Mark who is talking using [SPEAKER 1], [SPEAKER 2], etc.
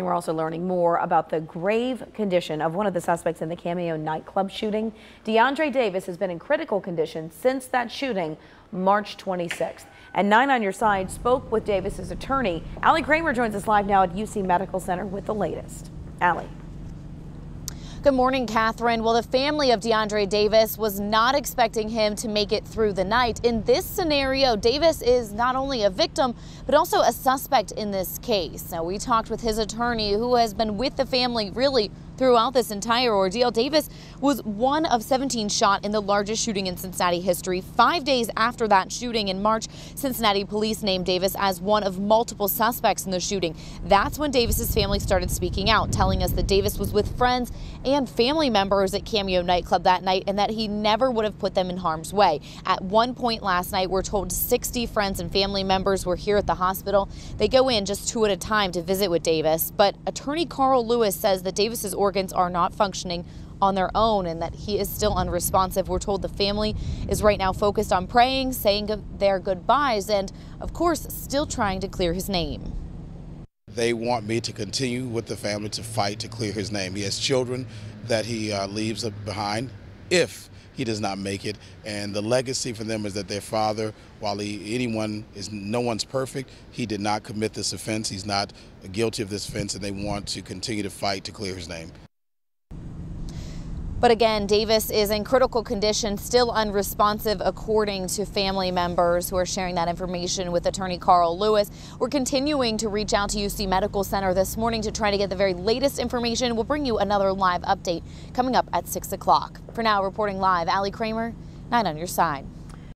[SPEAKER 1] We're also learning more about the grave condition of one of the suspects in the Cameo Night Club shooting. Deondre Davis has been in critical condition since that shooting, March 26th. And 9 on Your Side spoke with Davis's attorney. Allie Kramer joins us live now at UC Medical Center with the latest. Allie.
[SPEAKER 2] Good morning, Catherine. Well, the family of Deondre Davis was not expecting him to make it through the night. In this scenario, Davis is not only a victim, but also a suspect in this case. Now, we talked with his attorney, who has been with the family really throughout this entire ordeal. Davis was one of 17 shot in the largest shooting in Cincinnati history. 5 days after that shooting in March, Cincinnati police named Davis as one of multiple suspects in the shooting. That's when Davis's family started speaking out, telling us that Davis was with friends and family members at Cameo Night Club that night and that he never would have put them in harm's way. At one point last night, we're told 60 friends and family members were here at the hospital. They go in just 2 at a time to visit with Davis, but attorney Carl Lewis says that Davis's organs are not functioning on their own and that he is still unresponsive. We're told the family is right now focused on praying, saying their goodbyes, and of course still trying to clear his name.
[SPEAKER 3] They want me to continue with the family to fight to clear his name. He has children that he leaves behind if he does not make it, and the legacy for them is that their father, while no one's perfect, he did not commit this offense. He's not guilty of this offense, and they want to continue to fight to clear his name.
[SPEAKER 2] But again, Davis is in critical condition, still unresponsive, according to family members who are sharing that information with attorney Carl Lewis. We're continuing to reach out to UC Medical Center this morning to try to get the very latest information. We'll bring you another live update coming up at 6 o'clock. For now, reporting live, Allie Kramer, 9 on Your Side.